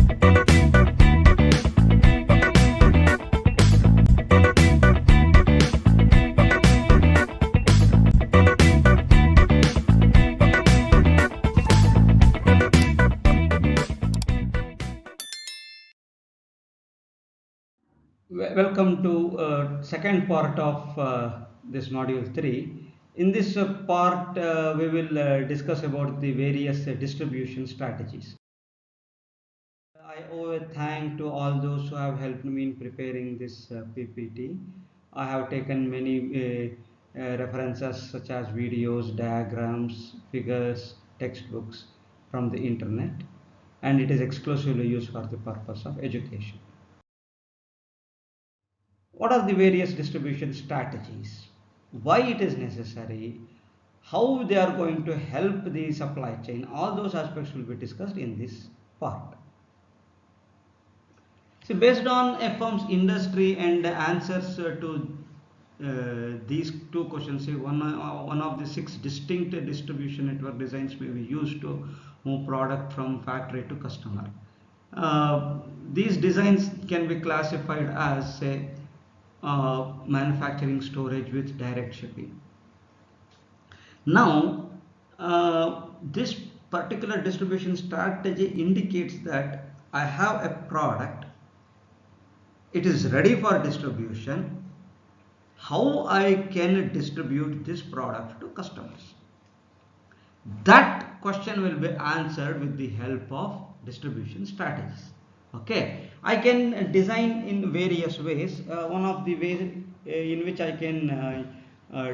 Welcome to second part of this module 3. In this part, we will discuss about the various distribution strategies. I owe a thank to all those who have helped me in preparing this PPT. I have taken many references such as videos, diagrams, figures, textbooks from the internet, and it is exclusively used for the purpose of education. What are the various distribution strategies? Why it is necessary? How they are going to help the supply chain? All those aspects will be discussed in this part. So based on a firm's industry and answers to these two questions, one of the 6 distinct distribution network designs may be used to move product from factory to customer. These designs can be classified as say manufacturing, storage with direct shipping. Now, this particular distribution strategy indicates that I have a product, it is ready for distribution. How I can distribute this product to customers? That question will be answered with the help of distribution strategies. Okay, I can design in various ways. One of the ways in which I can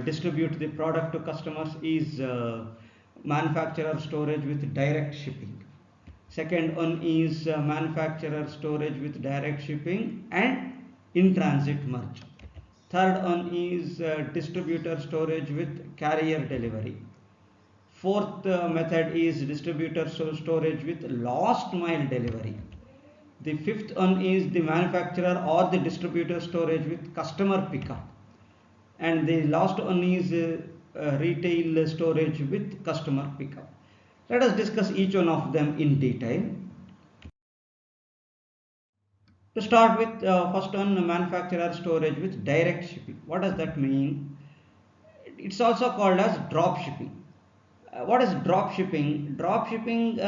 distribute the product to customers is manufacturer storage with direct shipping. Second one is manufacturer storage with direct shipping and in transit merge. Third one is distributor storage with carrier delivery. Fourth method is distributor storage with last mile delivery. The fifth one is the manufacturer or the distributor storage with customer pickup. And the last one is retail storage with customer pickup. Let us discuss each one of them in detail. To start with, first one, manufacturer storage with direct shipping. What does that mean? It's also called as drop shipping. What is drop shipping? Drop shipping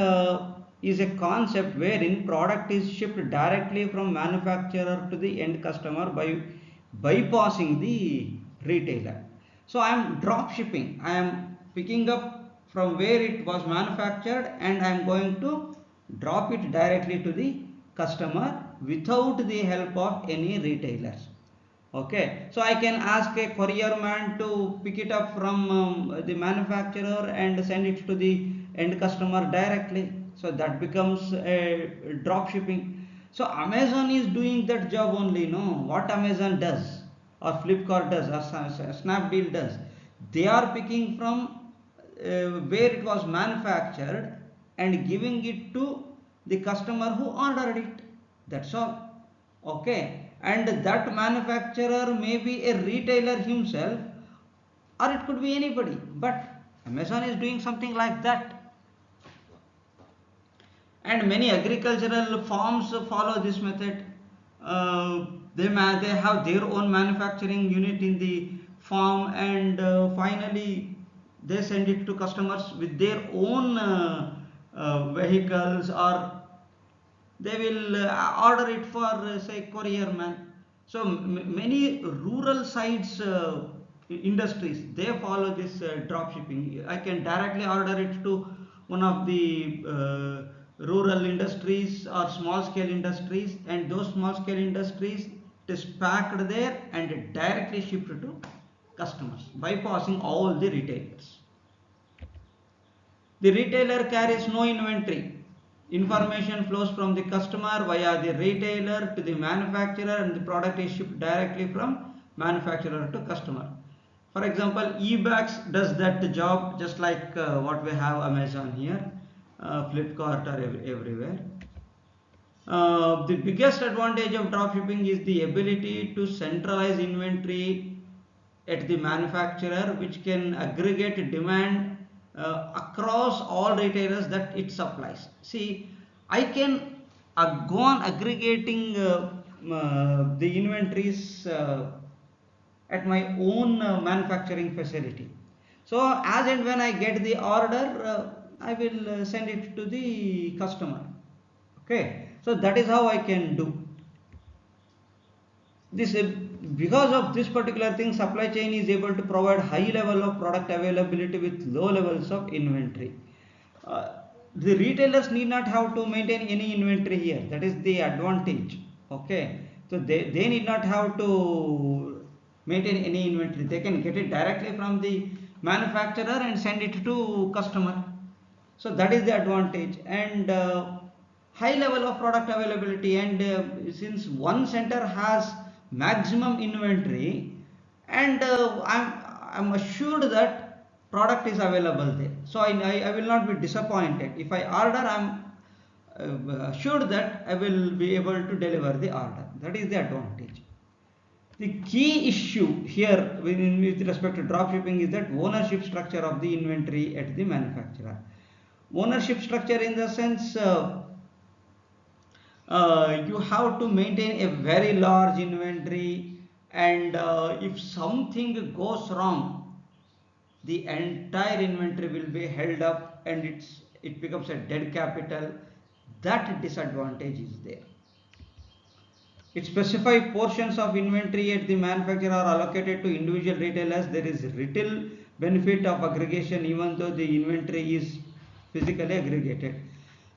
is a concept wherein product is shipped directly from manufacturer to the end customer by bypassing the retailer. So I am drop shipping. I am picking up from where it was manufactured and I am going to drop it directly to the customer without the help of any retailers. Okay, so I can ask a courier man to pick it up from the manufacturer and send it to the end customer directly. So that becomes a drop shipping. So Amazon is doing that job only. No, what Amazon does or Flipkart does or Snapdeal does, they are picking from where it was manufactured and giving it to the customer who ordered it. That's all. Okay, and that manufacturer may be a retailer himself or it could be anybody, but Amazon is doing something like that. And many agricultural farms follow this method. They have their own manufacturing unit in the farm and finally they send it to customers with their own vehicles, or they will order it for say courier man. So many rural sites industries, they follow this drop shipping. I can directly order it to one of the rural industries or small scale industries, and those small scale industries, it is packed there and directly shipped to customers bypassing all the retailers. The retailer carries no inventory. Information flows from the customer via the retailer to the manufacturer and the product is shipped directly from manufacturer to customer. For example, eBags does that job just like what we have Amazon here, Flipkart or everywhere. The biggest advantage of dropshipping is the ability to centralize inventory at the manufacturer, which can aggregate demand across all retailers that it supplies. See, I can go on aggregating the inventories at my own manufacturing facility. So as and when I get the order, I will send it to the customer. Okay, so that is how I can do this. Because of this particular thing, supply chain is able to provide high level of product availability with low levels of inventory. uh, the retailers need not have to maintain any inventory here. That is the advantage. Okay, so they need not have to maintain any inventory. They can get it directly from the manufacturer and send it to customer. So that is the advantage. And high level of product availability, and since one center has maximum inventory, and I'm assured that product is available there, so I will not be disappointed. If I order, I'm assured that I will be able to deliver the order. That is the advantage. The key issue here with respect to drop shipping is that ownership structure of the inventory at the manufacturer. Ownership structure in the sense, you have to maintain a very large inventory, and if something goes wrong, the entire inventory will be held up, and it becomes a dead capital. That disadvantage is there. It specifies portions of inventory at the manufacturer are allocated to individual retailers. There is retail benefit of aggregation even though the inventory is physically aggregated.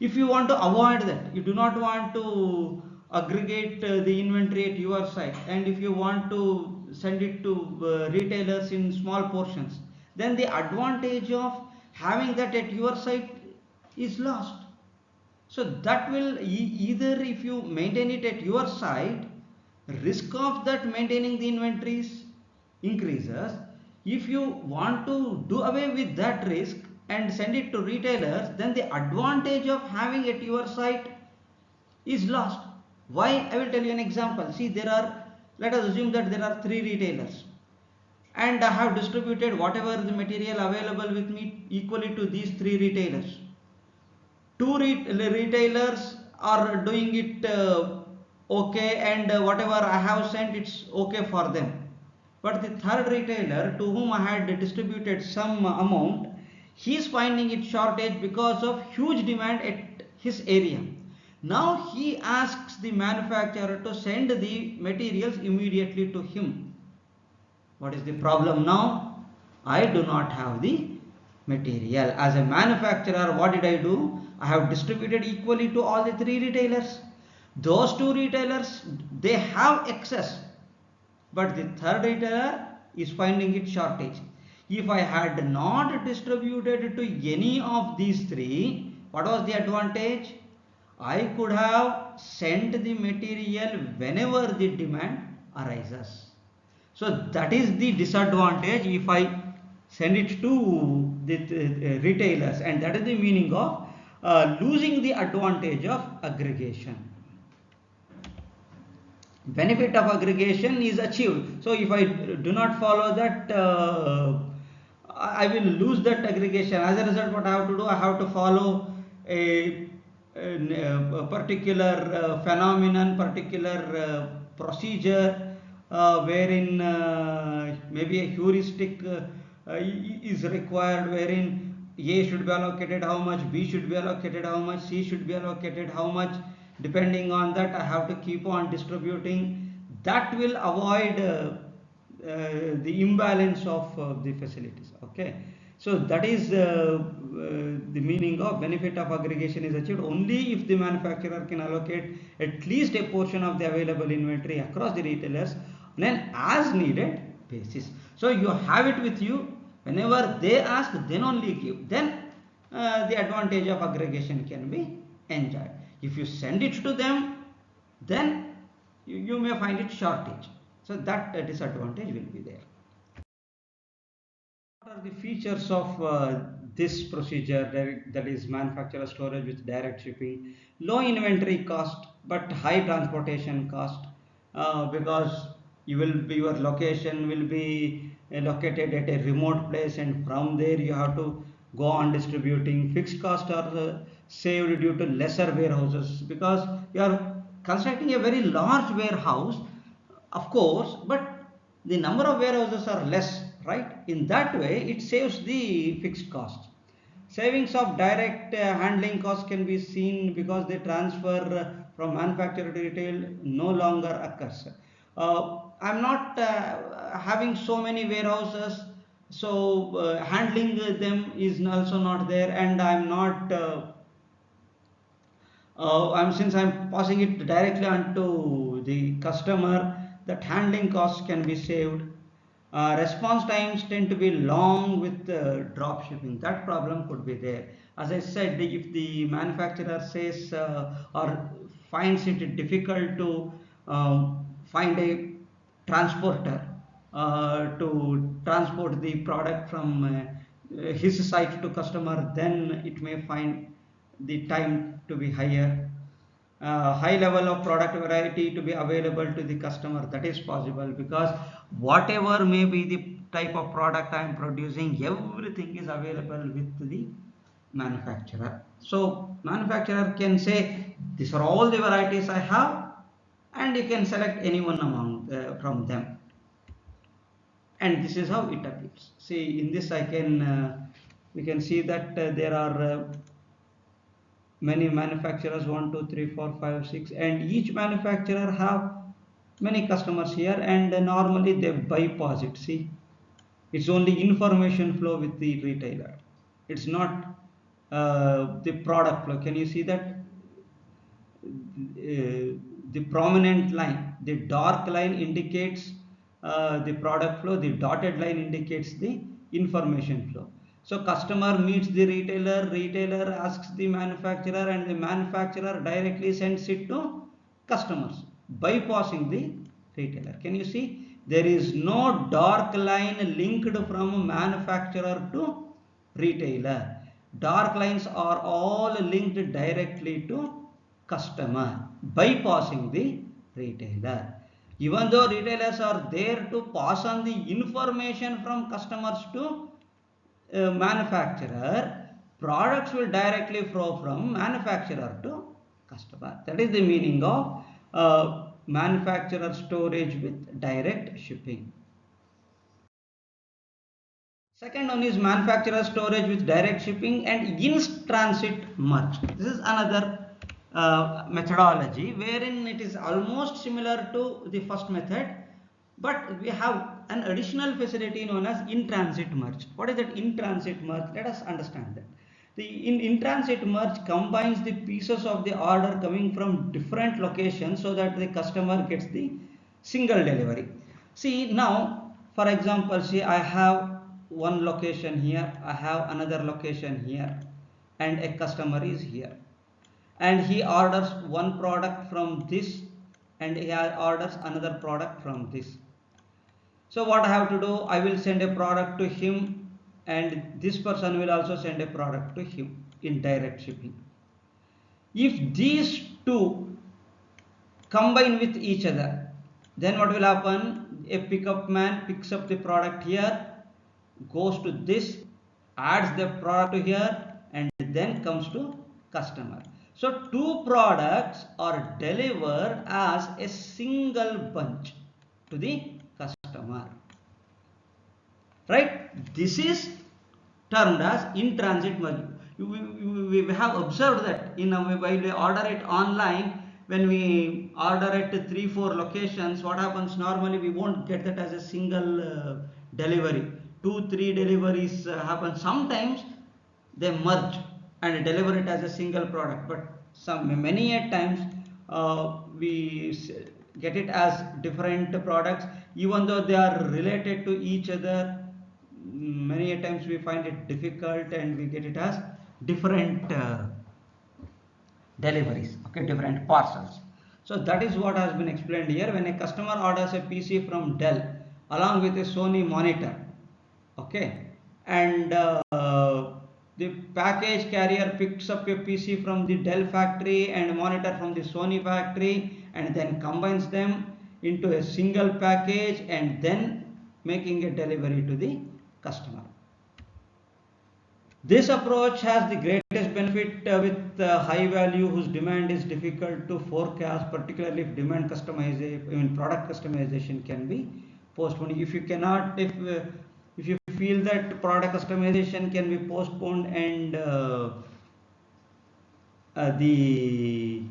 If you want to avoid that, you do not want to aggregate the inventory at your site, and if you want to send it to retailers in small portions, then the advantage of having that at your site is lost. So that will either, if you maintain it at your site, risk of that maintaining the inventories increases. If you want to do away with that risk and send it to retailers, then the advantage of having at your site is lost. Why? I will tell you an example. See, let us assume that there are 3 retailers, and I have distributed whatever the material available with me equally to these 3 retailers. 2 retailers are doing it okay, and whatever I have sent, it's okay for them. But the third retailer, to whom I had distributed some amount, he is finding it shortage because of huge demand at his area. Now he asks the manufacturer to send the materials immediately to him. What is the problem now? I do not have the material. As a manufacturer, what did I do? I have distributed equally to all the 3 retailers. Those 2 retailers, they have excess, but the third retailer is finding it shortage. If I had not distributed to any of these 3, what was the advantage? I could have sent the material whenever the demand arises. So that is the disadvantage if I send it to the retailers, and that is the meaning of losing the advantage of aggregation. Benefit of aggregation is achieved. So if I do not follow that, I will lose that aggregation. As a result, what I have to do? I have to follow a particular phenomenon, particular procedure, wherein maybe a heuristic is required, wherein A should be allocated how much, B should be allocated how much, C should be allocated how much. Depending on that, I have to keep on distributing. That will avoid the imbalance of the facilities. Okay, so that is the meaning of benefit of aggregation is achieved only if the manufacturer can allocate at least a portion of the available inventory across the retailers on an as needed basis. So you have it with you. Whenever they ask, then only give. Then the advantage of aggregation can be enjoyed. If you send it to them, then you may find it shortage. So that disadvantage will be there. What are the features of this procedure, that is manufacturer storage with direct shipping? Low inventory cost but high transportation cost, because your location will be located at a remote place, and from there you have to go on distributing. Fixed costs are saved due to lesser warehouses, because you are constructing a very large warehouse, of course, but the number of warehouses are less, right? In that way, it saves the fixed cost. Savings of direct handling costs can be seen because the transfer from manufacturer to retail no longer occurs. I'm not having so many warehouses, so handling them is also not there, and I'm not since I'm passing it directly onto the customer, that handling costs can be saved. Response times tend to be long with drop shipping. That problem could be there. As I said, if the manufacturer says or finds it difficult to find a transporter to transport the product from his site to customer, then it may find the time to be higher. High level of product variety to be available to the customer, that is possible, because whatever may be the type of product I am producing, everything is available with the manufacturer. So manufacturer can say these are all the varieties I have, and you can select any one among from them, and this is how it appears. See, in this I can we can see that there are many manufacturers, 1 2 3 4 5 6, and each manufacturer have many customers here, and normally they bypass it. See, it's only information flow with the retailer, it's not the product flow. Can you see that the prominent line, the dark line indicates the product flow, the dotted line indicates the information flow. So customer meets the retailer, retailer asks the manufacturer, and the manufacturer directly sends it to customers, bypassing the retailer. Can you see, there is no dark line linked from manufacturer to retailer. Dark lines are all linked directly to customer, bypassing the retailer. Even though retailers are there to pass on the information from customers to manufacturer, products will directly flow from manufacturer to customer. That is the meaning of manufacturer storage with direct shipping. Second one is manufacturer storage with direct shipping and in-transit merge. This is another methodology wherein it is almost similar to the first method, but we have an additional facility known as in-transit merge. What is that in-transit merge? Let us understand that. The in-transit merge combines the pieces of the order coming from different locations so that the customer gets the single delivery. See, now for example, see, I have one location here, I have another location here, and a customer is here, and he orders one product from this, and he orders another product from this. So what I have to do, I will send a product to him, and this person will also send a product to him in direct shipping. If these two combine with each other, then what will happen? A pickup man picks up the product here, goes to this, adds the product to here, and then comes to customer. So two products are delivered as a single bunch to the customer, right? This is termed as in transit merge. We have observed that in while we order it online, when we order at 3 4 locations, what happens, normally we won't get that as a single delivery. 2 3 deliveries happen. Sometimes they merge and deliver it as a single product, but many a times we get it as different products, even though they are related to each other. Many a times we find it difficult, and we get it as different deliveries, okay, different parcels. So that is what has been explained here. When a customer orders a PC from Dell along with a Sony monitor, okay, and the package carrier picks up a PC from the Dell factory and monitor from the Sony factory, and then combines them into a single package, and then making a delivery to the customer. This approach has the greatest benefit with high value whose demand is difficult to forecast, particularly if demand customization, even product customization can be postponed. If you cannot, if you feel that product customization can be postponed and the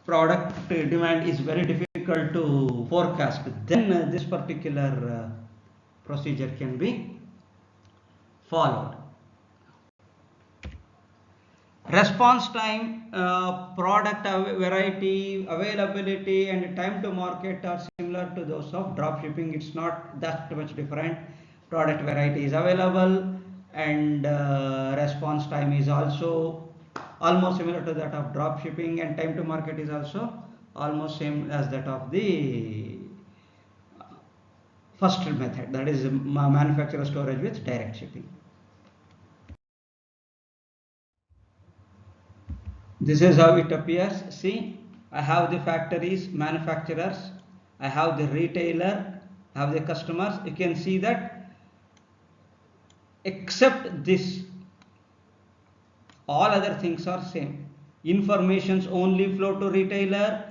product demand is very difficult to forecast, then this particular procedure can be followed. Response time, product variety, availability and time to market are similar to those of drop shipping. It's not that much different. Product variety is available and response time is also almost similar to that of drop shipping, and time to market is also almost same as that of the first method, that is manufacturer storage with direct shipping. This is how it appears. See, I have the factories, manufacturers, I have the retailer, I have the customers. You can see that except this, all other things are same. Informations only flow to retailer,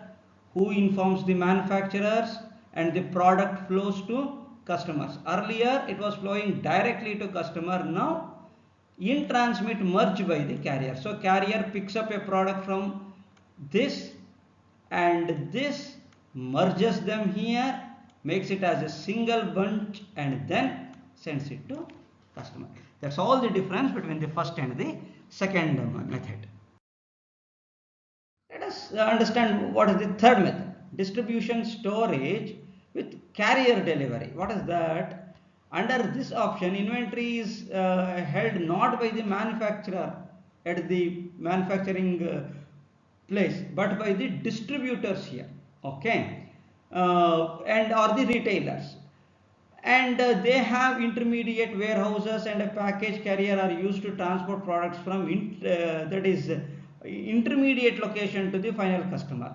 who informs the manufacturers, and the product flows to customers. Earlier it was flowing directly to customer. Now in transmit merged by the carrier. So carrier picks up a product from this and this, merges them here, makes it as a single bunch and then sends it to customer. That's all the difference between the first and the second method. Let us understand what is the third method, distribution storage with carrier delivery. What is that? Under this option, inventory is held not by the manufacturer at the manufacturing place, but by the distributors here, okay, and or the retailers, and they have intermediate warehouses, and a package carrier are used to transport products from that is intermediate location to the final customer.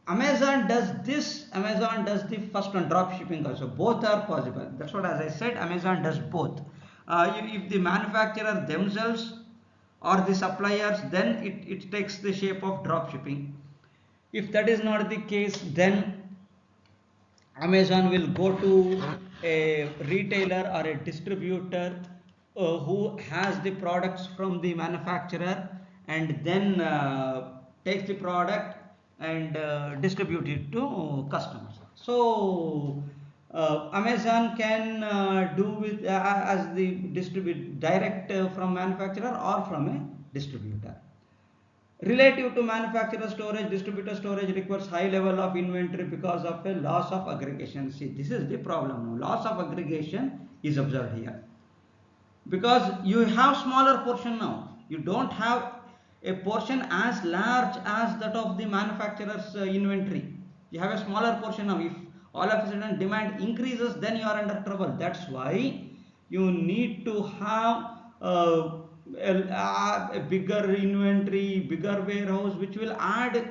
Amazon does this, Amazon does the first one, drop shipping also. Both are possible. That's what, as I said, Amazon does both. If the manufacturer themselves or the suppliers, then it takes the shape of drop shipping. If that is not the case, then Amazon will go to a retailer or a distributor who has the products from the manufacturer, and then takes the product and distribute it to customers. So Amazon can do with as the distribute direct from manufacturer or from a distributor. Relative to manufacturer storage, distributor storage requires high level of inventory because of a loss of aggregation. See, this is the problem now. Loss of aggregation is observed here because you have smaller portion now. You don't have a portion as large as that of the manufacturer's inventory. You have a smaller portion now. If all of a sudden demand increases, then you are under trouble. That's why you need to have a bigger inventory, bigger warehouse, which will add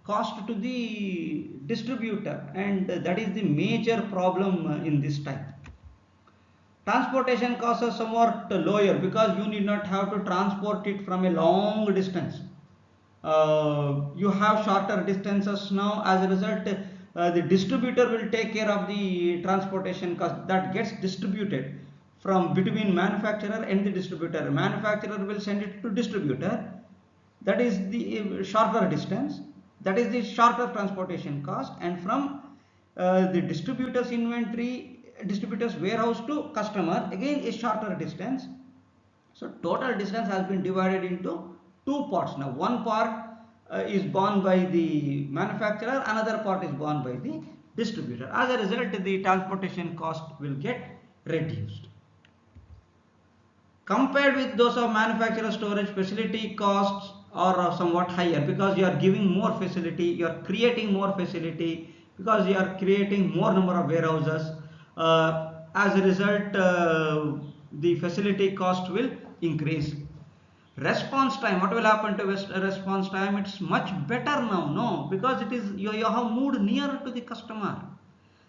cost to the distributor, and that is the major problem in this type. Transportation costs are somewhat lower because you need not have to transport it from a long distance. You have shorter distances now. As a result, the distributor will take care of the transportation cost that gets distributed from between manufacturer and the distributor. Manufacturer will send it to distributor. That is the shorter distance. That is the shorter transportation cost, and from the distributor's inventory, distributor's warehouse to customer, again a shorter distance. So total distance has been divided into two parts now. One part is borne by the manufacturer, another part is borne by the distributor. As a result, the transportation cost will get reduced. Compared with those of manufacturer storage, facility costs are somewhat higher because you are giving more facility, you are creating more facility, because you are creating more number of warehouses. As a result, the facility cost will increase. Response time, what will happen to response time? It's much better now, no, because it is you have moved nearer to the customer.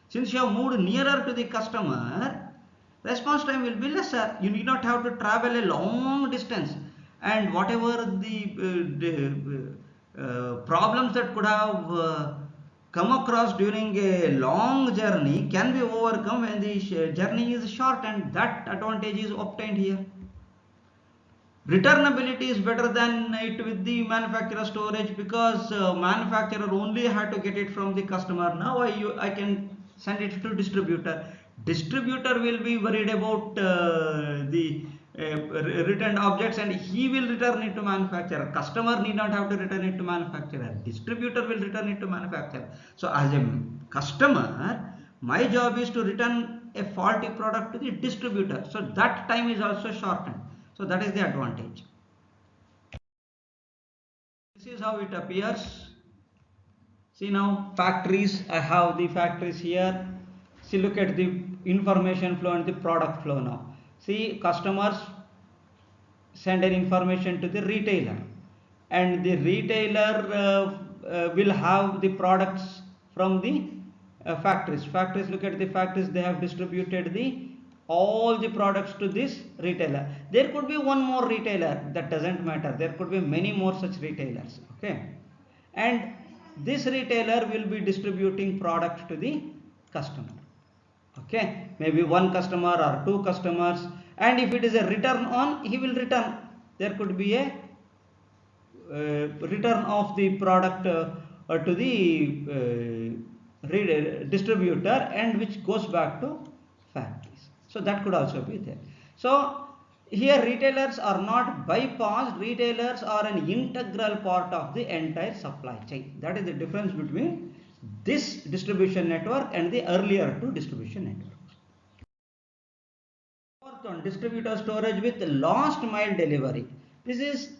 Since you have moved nearer to the customer, response time will be lesser. You need not have to travel a long distance, and whatever the problems that could have come across during a long journey can be overcome when the journey is short, and that advantage is obtained here. Returnability is better than it with the manufacturer storage, because manufacturer only had to get it from the customer. Now I can send it to distributor. Distributor will be worried about the returned objects, and he will return it to manufacturer. Customer need not have to return it to manufacturer. Distributor will return it to manufacturer. So as a customer, my job is to return a faulty product to the distributor. So that time is also shortened. So that is the advantage. This is how it appears. See now, factories, I have the factories here. See, look at the information flow and the product flow now. See, customers send an information to the retailer, and the retailer will have the products from the factories. Look at the factories, they have distributed the all the products to this retailer. There could be one more retailer, that doesn't matter. There could be many more such retailers. Okay, and this retailer will be distributing products to the customer. Okay, maybe one customer or two customers, and if it is a return on, he will return. There could be a return of the product to the distributor, and which goes back to factories. So that could also be there. So here retailers are not bypassed, retailers are an integral part of the entire supply chain. That is the difference between this distribution network and the earlier two distribution networks. Fourth one, distributor storage with last mile delivery. This is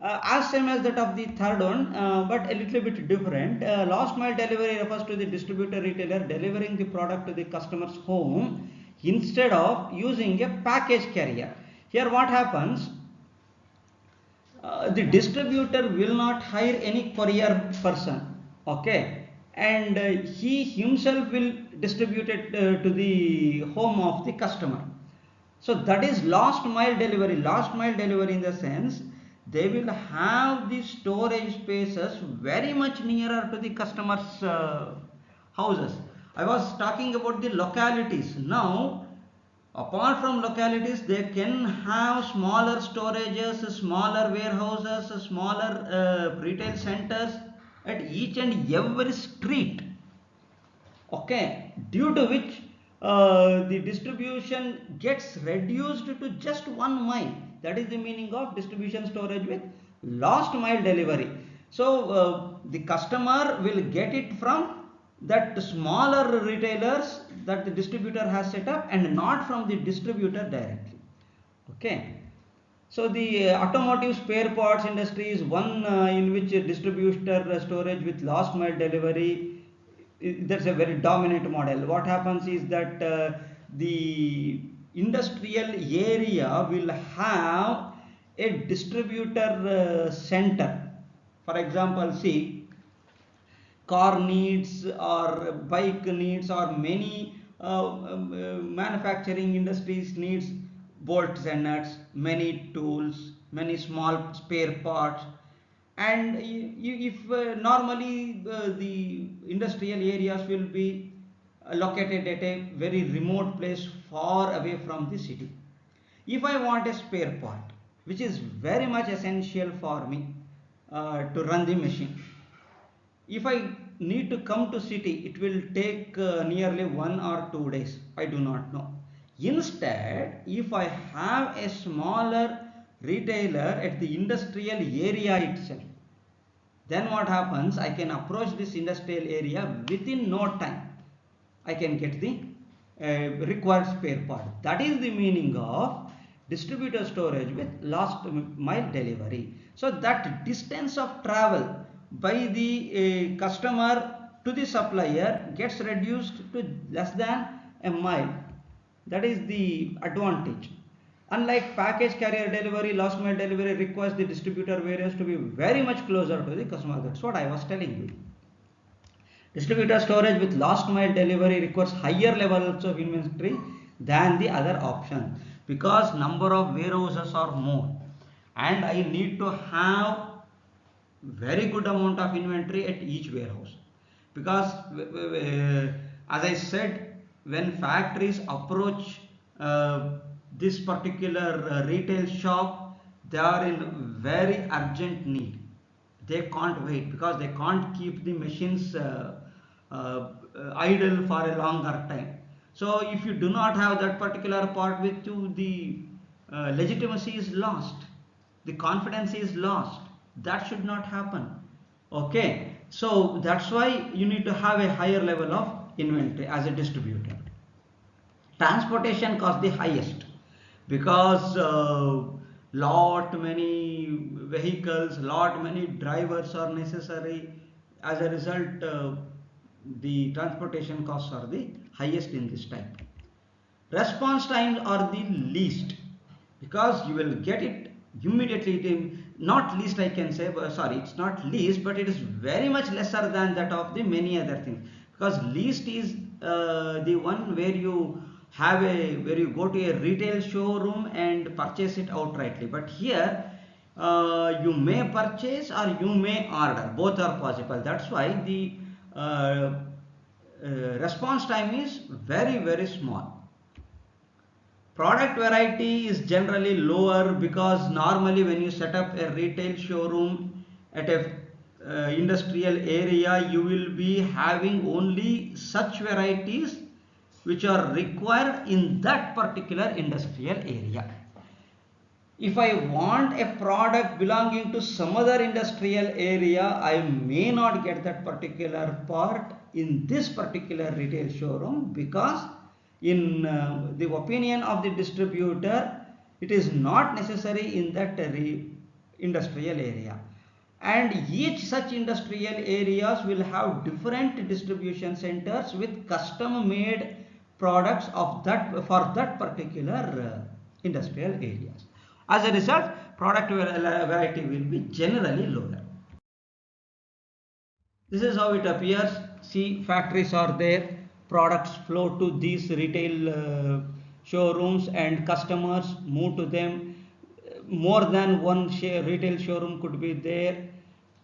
as same as that of the third one, but a little bit different. Last mile delivery refers to the distributor retailer delivering the product to the customer's home instead of using a package carrier. Here what happens, the distributor will not hire any courier person, okay, and he himself will distribute it to the home of the customer. So that is last mile delivery. Last mile delivery in the sense, they will have the storage spaces very much nearer to the customers' houses. I was talking about the localities. Now, apart from localities, they can have smaller storages, smaller warehouses, smaller retail centers at each and every street. Okay, due to which the distribution gets reduced to just 1 mile. That is the meaning of distribution storage with last mile delivery. So the customer will get it from that smaller retailers that the distributor has set up, and not from the distributor directly. Okay, so the automotive spare parts industry is one in which distributor storage with last mile delivery, that's a very dominant model. What happens is that the industrial area will have a distributor center. For example, see, car needs or bike needs, or many manufacturing industries needs bolts and nuts, many tools, many small spare parts. And if normally the industrial areas will be located at a very remote place far away from the city. If I want a spare part which is very much essential for me to run the machine, if I need to come to city, it will take nearly 1 or 2 days, I do not know. Instead, if I have a smaller retailer at the industrial area itself, then what happens, I can approach this industrial area within no time. I can get the required spare part. That is the meaning of distributor storage with last mile delivery. So that distance of travel by the customer to the supplier gets reduced to less than a mile. That is the advantage. Unlike package carrier delivery, last mile delivery requires the distributor warehouse to be very much closer to the customer. That's what I was telling you. Distributor storage with last mile delivery requires higher levels of inventory than the other option, because number of warehouses are more and I need to have very good amount of inventory at each warehouse. Because as I said, when factories approach this particular retail shop, they are in very urgent need. They can't wait because they can't keep the machines uh, idle for a longer time. So if you do not have that particular part with you, the legitimacy is lost, the confidence is lost. That should not happen. Okay, so that's why you need to have a higher level of inventory as a distributor. Transportation cost the highest because lot many vehicles, lot many drivers are necessary. As a result, the transportation costs are the highest in this type. Response times are the least because you will get it immediately. Not least I can say, but sorry, it's not least, but it is very much lesser than that of the many other things, because least is the one where you have a, where you go to a retail showroom and purchase it outrightly. But here you may purchase or you may order, both are possible. That's why the response time is very small. Product variety is generally lower because normally when you set up a retail showroom at a industrial area, you will be having only such varieties which are required in that particular industrial area. If I want a product belonging to some other industrial area, I may not get that particular part in this particular retail showroom, because in the opinion of the distributor, it is not necessary in that industrial area. And each such industrial areas will have different distribution centers with custom made products of that, for that particular industrial areas. As a result, product variety will be generally lower. This is how it appears. See, factories are there, products flow to these retail showrooms and customers move to them. More than one retail showroom could be there,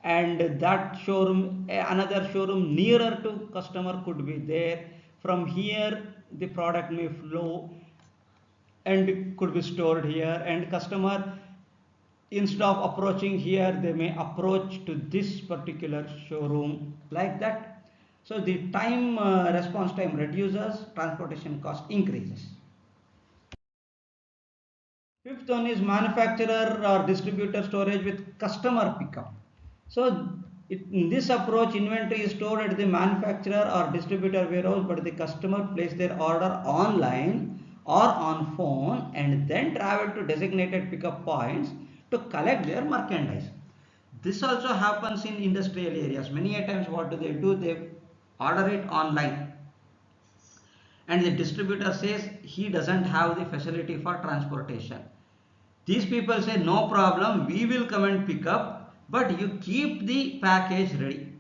and that showroom, another showroom nearer to customer could be there. From here the product may flow and could be stored here, and customer, instead of approaching here, they may approach to this particular showroom, like that. So the time, response time reduces, transportation cost increases. Fifth one is manufacturer or distributor storage with customer pickup. So in this approach, inventory is stored at the manufacturer or distributor warehouse, but the customer place their order online or on phone and then travel to designated pickup points to collect their merchandise. This also happens in industrial areas. Many a times what do? They order it online, and the distributor says he doesn't have the facility for transportation. These people say, no problem, we will come and pick up, but you keep the package ready.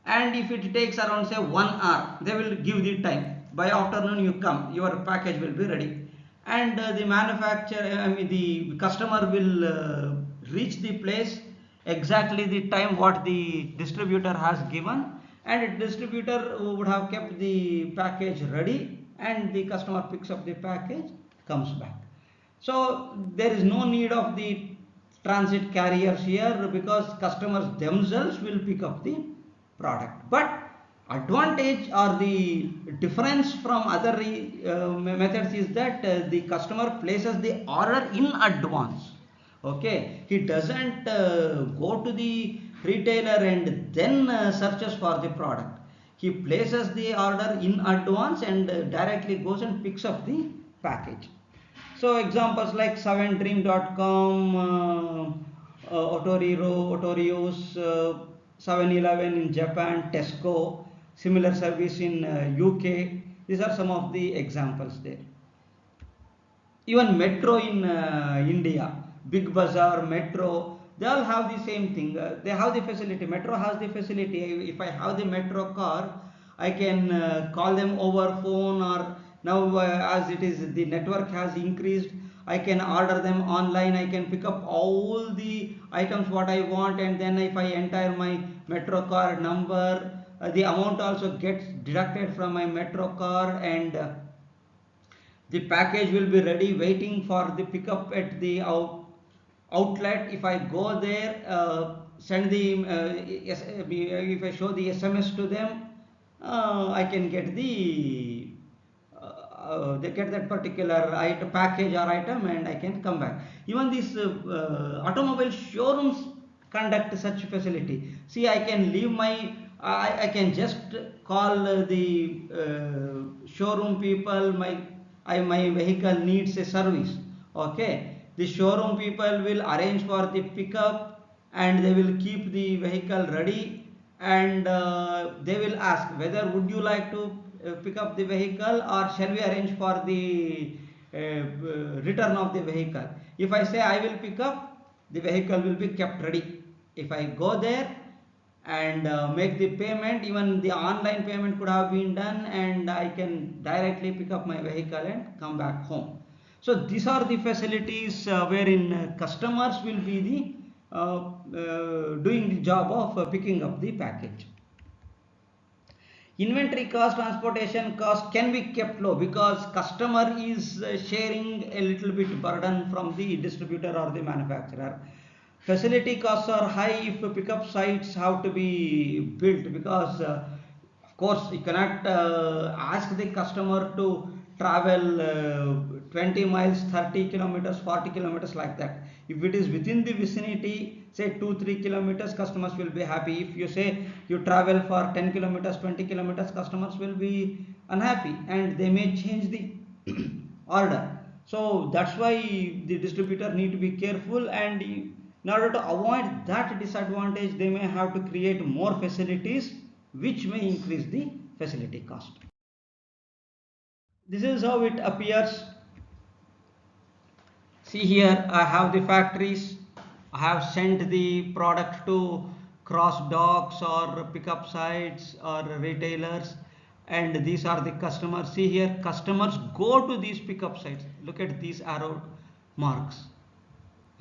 And if it takes around say 1 hour, they will give the time. By afternoon you come, your package will be ready. And the manufacturer, I mean the customer will reach the place exactly the time what the distributor has given, and the distributor would have kept the package ready, and the customer picks up the package, comes back. So there is no need of the transit carriers here, because customers themselves will pick up the product. But advantage or the difference from other methods is that the customer places the order in advance. Okay, he doesn't go to the retailer and then searches for the product. He places the order in advance and directly goes and picks up the package. So examples like 7dream.com, Otorios, 7-Eleven in Japan, Tesco, similar service in UK. These are some of the examples there. Even Metro in India, Big Bazaar, Metro, they all have the same thing. They have the facility. Metro has the facility. If I have the Metro car, I can call them over phone or Now as it is, the network has increased, I can order them online, I can pick up all the items what I want, and then if I enter my metro card number, the amount also gets deducted from my metro card, and the package will be ready waiting for the pickup at the outlet. If I go there, send the if I show the SMS to them, I can get they get that particular item, package or item, and I can come back. Even these automobile showrooms conduct such facility. See, I can leave my I can just call the showroom people, my vehicle needs a service. Okay, the showroom people will arrange for the pickup, and they will keep the vehicle ready, and they will ask whether would you like to pick up the vehicle, or shall we arrange for the return of the vehicle. If I say I will pick up, the vehicle will be kept ready. If I go there and make the payment, even the online payment could have been done, and I can directly pick up my vehicle and come back home. So these are the facilities wherein customers will be the doing the job of picking up the package. Inventory cost, transportation cost can be kept low because customer is sharing a little bit burden from the distributor or the manufacturer. Facility costs are high if pickup sites have to be built, because of course you cannot ask the customer to travel 20 miles, 30 kilometers, 40 kilometers, like that. If it is within the vicinity, say 2-3 kilometers, customers will be happy. If you say you travel for 10 kilometers, 20 kilometers, customers will be unhappy, and they may change the order. So that's why the distributor need to be careful, and in order to avoid that disadvantage, they may have to create more facilities, which may increase the facility cost. This is how it appears. See here, I have the factories. I have sent the product to cross docks or pickup sites or retailers, and these are the customers. See here, customers go to these pickup sites. Look at these arrow marks.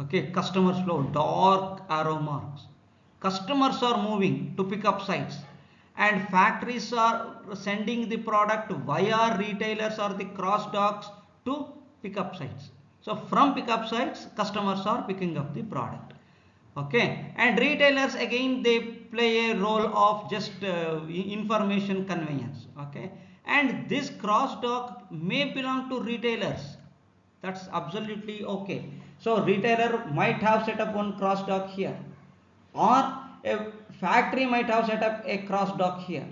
Okay, customers flow, dark arrow marks. Customers are moving to pickup sites, and factories are sending the product via retailers or the cross docks to pickup sites. So from pickup sites, customers are picking up the product. Okay, and retailers again, they play a role of just information conveyance. Okay, and this cross dock may belong to retailers. That's absolutely okay. So retailer might have set up one cross dock here, or a factory might have set up a cross dock here,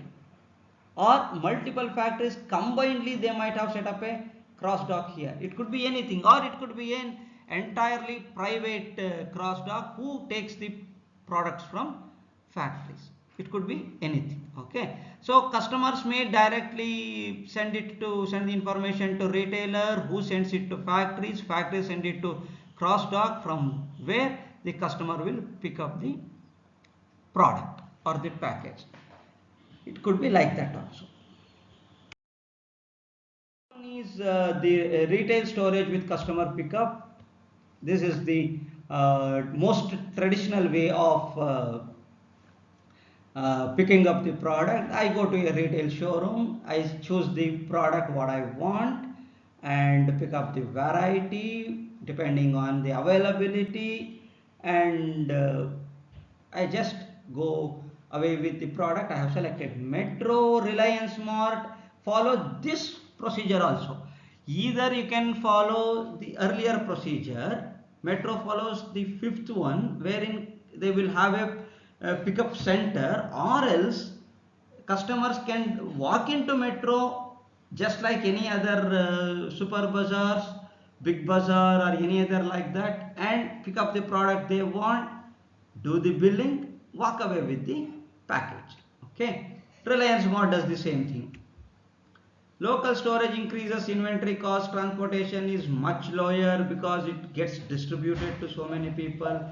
or multiple factories combinedly they might have set up a cross dock here. It could be anything, or it could be an entirely private cross dock who takes the products from factories. It could be anything. Okay, so customers may directly send the information to retailer, who sends it to factories. Factories send it to cross dock, from where the customer will pick up the product or the package. It could be like that also. One is the retail storage with customer pickup. This is the most traditional way of picking up the product. I go to a retail showroom, I choose the product what I want, and pick up the variety depending on the availability, and I just go away with the product. I have selected Metro, Reliance Mart. Follow this procedure also. Either you can follow the earlier procedure. Metro follows the fifth one, wherein they will have a pickup center, or else customers can walk into Metro just like any other super bazaars, big bazaar, or any other like that, and pick up the product they want, do the billing, walk away with the package. Okay, Reliance Mart does the same thing. Local storage increases inventory cost. Transportation is much lower because it gets distributed to so many people.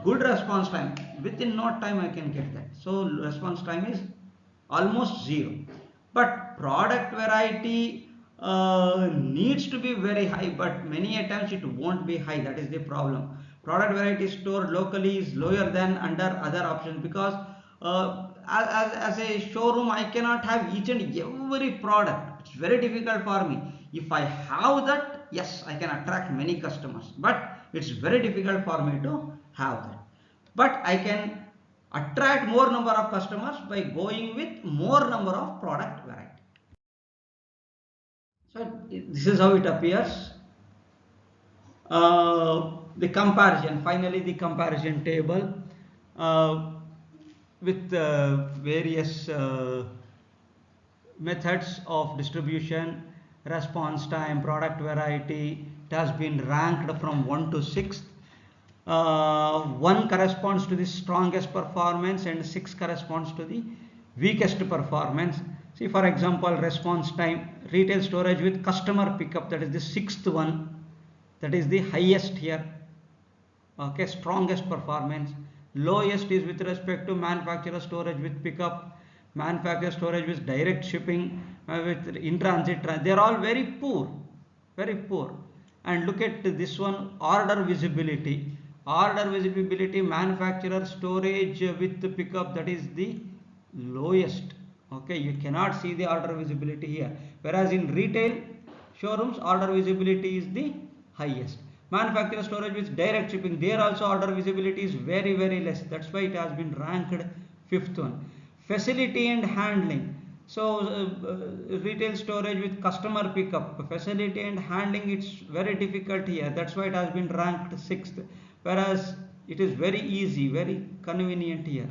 Good response time, within no time I can get that. So response time is almost zero. But product variety needs to be very high, but many a times it won't be high. That is the problem. Product variety stored locally is lower than under other options, because as a showroom I cannot have each and every product. It's very difficult for me. If I have that, yes, I can attract many customers, but it's very difficult for me to have that. But I can attract more number of customers by going with more number of product variety. So this is how it appears. The comparison, finally the comparison table uh, with various methods of distribution, response time, product variety. It has been ranked from 1 to 6. 1 corresponds to the strongest performance and 6 corresponds to the weakest performance. See, for example, response time, retail storage with customer pickup, that is the 6th one, that is the highest here. Okay, strongest performance. Lowest is with respect to manufacturer storage with pickup, manufacturer storage with direct shipping, with in transit. They are all very poor, very poor. And look at this one, order visibility. Order visibility, manufacturer storage with the pickup, that is the lowest. Okay, you cannot see the order visibility here. Whereas in retail showrooms, order visibility is the highest. Manufacturer storage with direct shipping, there also order visibility is very less. That's why it has been ranked 5th one. Facility and handling. So retail storage with customer pickup, facility and handling, it's very difficult here. That's why it has been ranked 6th. Whereas it is very easy, very convenient here.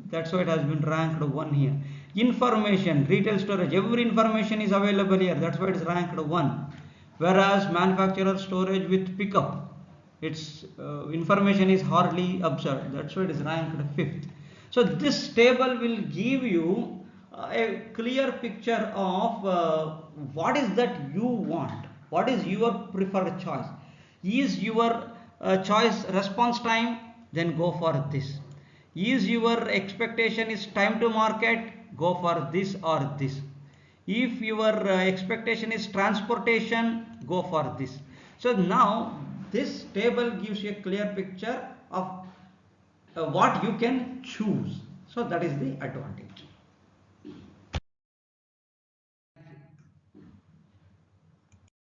That's why it has been ranked 1 here. Information, retail storage, every information is available here. That's why it is ranked 1. Whereas manufacturer storage with pickup, its information is hardly observed. That's why it is ranked 5th. So this table will give you a clear picture of what is that you want, what is your preferred choice. Is your choice response time? Then go for this. Is your expectation is time to market? Go for this or this. If your expectation is transportation, go for this. So now this table gives you a clear picture of what you can choose. So that is the advantage.